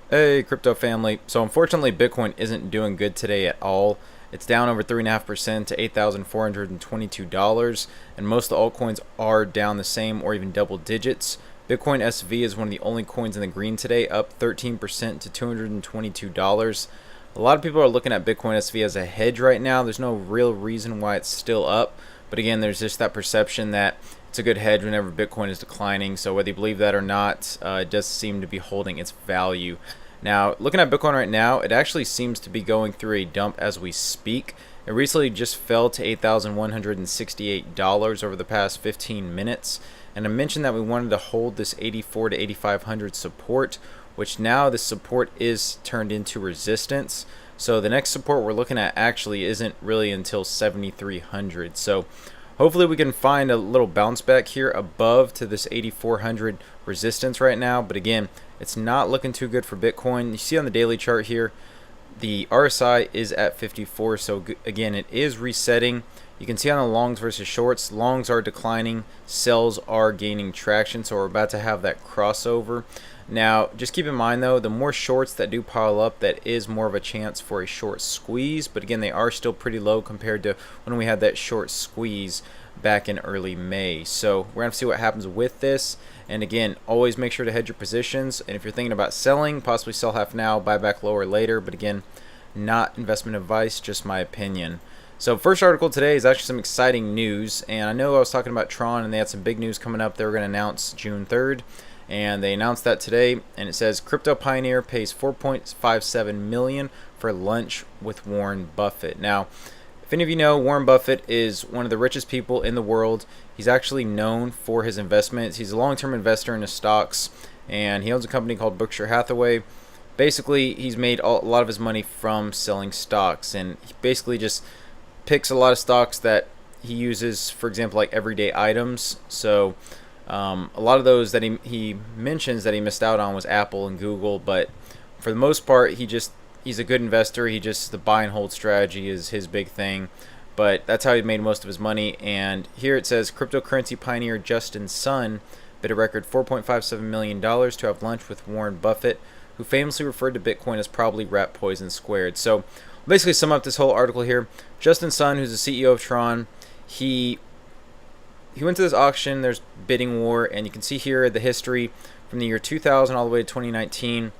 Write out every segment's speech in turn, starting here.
Hey, crypto family. So, unfortunately, Bitcoin isn't doing good today at all. It's down over 3.5% to $8,422, and most of the altcoins are down the same or even double digits. Bitcoin SV is one of the only coins in the green today, up 13% to $222. A lot of people are looking at Bitcoin SV as a hedge right now. There's no real reason why it's still up, but again, there's just that perception that it's a good hedge whenever Bitcoin is declining. So whether you believe that or not, it does seem to be holding its value. Now, looking at Bitcoin right now, it actually seems to be going through a dump as we speak. It recently just fell to $8,168 over the past 15 minutes. And I mentioned that we wanted to hold this 84 to 8,500 support, which now this support is turned into resistance. So the next support we're looking at actually isn't really until 7,300. So hopefully we can find a little bounce back here above to this 8,400 resistance right now. But again, it's not looking too good for Bitcoin. You see on the daily chart here, the RSI is at 54. So again, it is resetting. You can see on the longs versus shorts, longs are declining, sells are gaining traction. So we're about to have that crossover. Now, just keep in mind though, the more shorts that do pile up, that is more of a chance for a short squeeze. But again, they are still pretty low compared to when we had that short squeeze back in early May. So we're going to see what happens with this. And again, always make sure to hedge your positions. And if you're thinking about selling, possibly sell half now, buy back lower later. But again, not investment advice, just my opinion. So first article today is actually some exciting news. And I know I was talking about Tron and they had some big news coming up. They were going to announce June 3rd. And they announced that today, and it says crypto pioneer pays $4.57 million for lunch with Warren Buffett. Now, if any of you know, Warren Buffett is one of the richest people in the world. He's actually known for his investments. He's a long-term investor in the stocks, and he owns a company called Berkshire Hathaway. Basically, he's made a lot of his money from selling stocks, and he basically just picks a lot of stocks that he uses, for example, like everyday items. So a lot of those that he mentions that he missed out on was Apple and Google, but for the most part, he's a good investor. The buy and hold strategy is his big thing, but that's how he made most of his money. And here it says cryptocurrency pioneer Justin Sun bid a record $4.57 million to have lunch with Warren Buffett, who famously referred to Bitcoin as probably rat poison squared. So basically sum up this whole article here. Justin Sun, who's the CEO of Tron, he went to this auction. There's bidding war, and you can see here the history from the year 2000 all the way to 2019.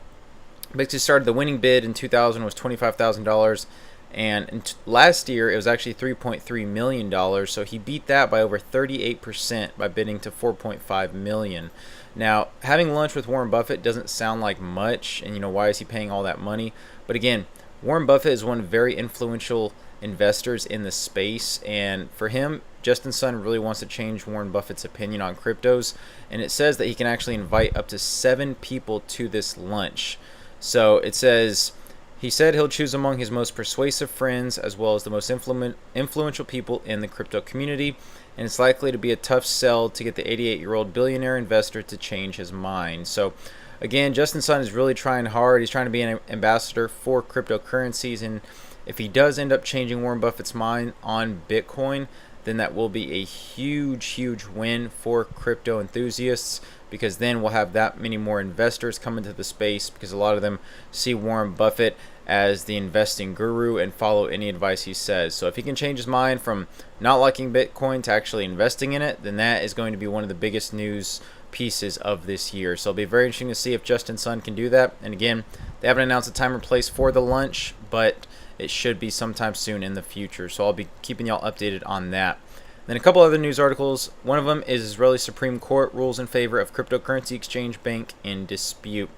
Basically started the winning bid in 2000 was $25,000, and last year it was actually $3.3 million. So he beat that by over 38% by bidding to $4.5 million. Now, having lunch with Warren Buffett doesn't sound like much, and why is he paying all that money? But again, Warren Buffett is one very influential investors in the space, and for him, Justin Sun really wants to change Warren Buffett's opinion on cryptos, and it says that he can actually invite up to 7 people to this lunch. So it says he said he'll choose among his most persuasive friends as well as the most influential people in the crypto community, and it's likely to be a tough sell to get the 88-year-old billionaire investor to change his mind. So again, Justin Sun is really trying hard. He's trying to be an ambassador for cryptocurrencies, and if he does end up changing Warren Buffett's mind on Bitcoin, then that will be a huge win for crypto enthusiasts, because then we'll have that many more investors come into the space, because a lot of them see Warren Buffett as the investing guru and follow any advice he says. So if he can change his mind from not liking Bitcoin to actually investing in it, then that is going to be one of the biggest news pieces of this year. So it'll be very interesting to see if Justin Sun can do that. And again, they haven't announced a time or place for the lunch, but it should be sometime soon in the future. So I'll be keeping y'all updated on that. Then a couple other news articles. One of them is Israeli Supreme Court rules in favor of cryptocurrency exchange bank in dispute.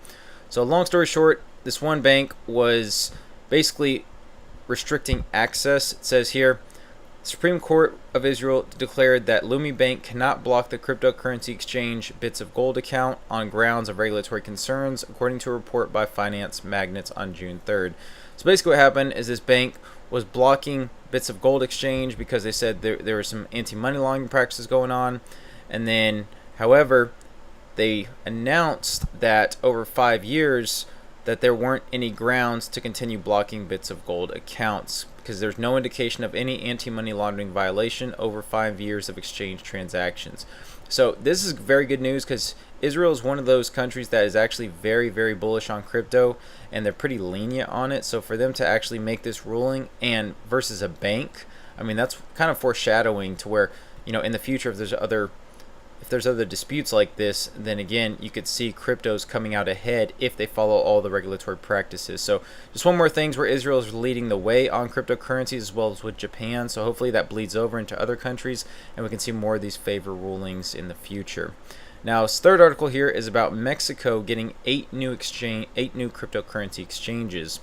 So long story short, this one bank was basically restricting access. It says here, Supreme Court of Israel declared that Lumi Bank cannot block the cryptocurrency exchange Bits of Gold account on grounds of regulatory concerns, according to a report by Finance Magnates on June 3rd. So basically what happened is this bank was blocking Bits of Gold exchange because they said there were some anti-money laundering practices going on. And then, however, they announced that over 5 years that there weren't any grounds to continue blocking Bits of Gold accounts, because there's no indication of any anti-money laundering violation over 5 years of exchange transactions. So this is very good news because Israel is one of those countries that is actually very, very bullish on crypto, and they're pretty lenient on it. So for them to actually make this ruling and versus a bank, I mean, that's kind of foreshadowing to where, in the future, if there's other disputes like this, then again, you could see cryptos coming out ahead if they follow all the regulatory practices. So just one more thing where Israel is leading the way on cryptocurrencies as well as with Japan. So hopefully that bleeds over into other countries and we can see more of these favor rulings in the future. Now, this third article here is about Mexico getting 8 new cryptocurrency exchanges.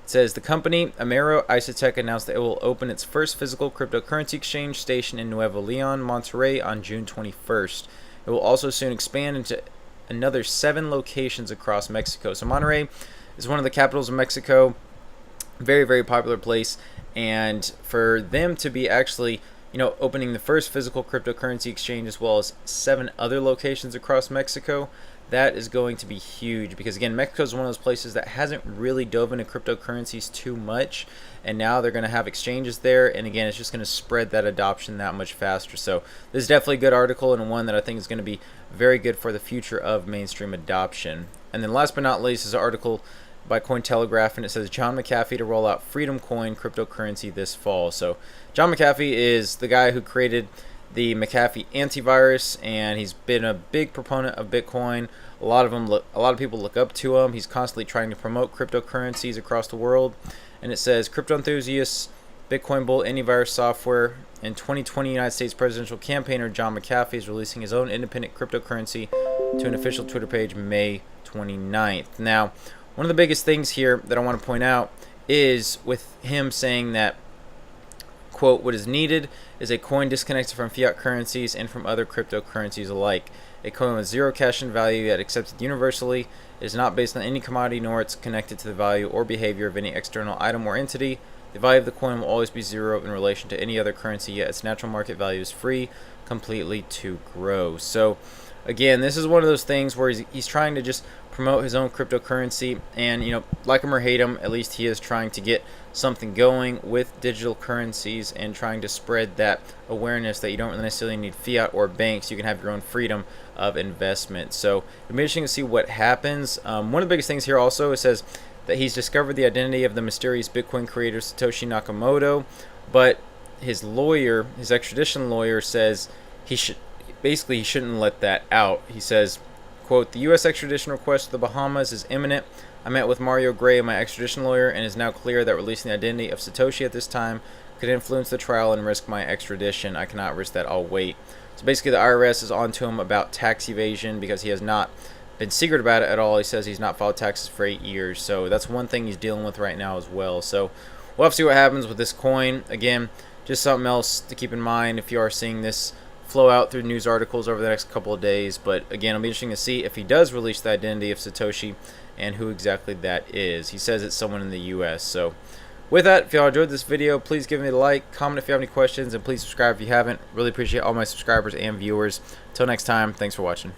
It says the company Amero Isotech announced that it will open its first physical cryptocurrency exchange station in Nuevo Leon, Monterrey on June 21st. It will also soon expand into another 7 locations across Mexico. So Monterrey is one of the capitals of Mexico, very, very popular place, and for them to be actually opening the first physical cryptocurrency exchange as well as 7 other locations across Mexico, that is going to be huge because, again, Mexico is one of those places that hasn't really dove into cryptocurrencies too much, and now they're going to have exchanges there, and again, it's just going to spread that adoption that much faster. So this is definitely a good article and one that I think is going to be very good for the future of mainstream adoption. And then last but not least is an article by Cointelegraph, and it says John McAfee to roll out Freedom Coin cryptocurrency this fall. So John McAfee is the guy who created the McAfee antivirus, and he's been a big proponent of Bitcoin. A lot of people look up to him. He's constantly trying to promote cryptocurrencies across the world. And it says crypto enthusiasts, Bitcoin bull antivirus software. In 2020, United States presidential campaigner John McAfee is releasing his own independent cryptocurrency to an official Twitter page May 29th. Now, one of the biggest things here that I want to point out is with him saying that, quote, what is needed is a coin disconnected from fiat currencies and from other cryptocurrencies alike. A coin with zero cash in value yet accepted universally. It is not based on any commodity, nor it's connected to the value or behavior of any external item or entity. The value of the coin will always be zero in relation to any other currency, yet its natural market value is free completely to grow. So again, this is one of those things where he's trying to just promote his own cryptocurrency, and like him or hate him, at least he is trying to get something going with digital currencies and trying to spread that awareness that you don't really necessarily need fiat or banks. You can have your own freedom of investment. So it'll be interesting to see what happens. One of the biggest things here also, it says that he's discovered the identity of the mysterious Bitcoin creator Satoshi Nakamoto, but his lawyer, his extradition lawyer, says he shouldn't let that out. He says, quote, the U.S. extradition request to the Bahamas is imminent. I met with Mario Gray, my extradition lawyer, and it is now clear that releasing the identity of Satoshi at this time could influence the trial and risk my extradition. I cannot risk that. I'll wait. So basically the IRS is on to him about tax evasion because he has not been secret about it at all. He says he's not filed taxes for 8 years. So that's one thing he's dealing with right now as well. So we'll have to see what happens with this coin. Again, just something else to keep in mind if you are seeing this flow out through news articles over the next couple of days. But again, it'll be interesting to see if he does release the identity of Satoshi and who exactly that is. He says it's someone in the US. So with that, if y'all enjoyed this video, please give me a like, comment if you have any questions, and please subscribe if you haven't. Really appreciate all my subscribers and viewers. Until next time, thanks for watching.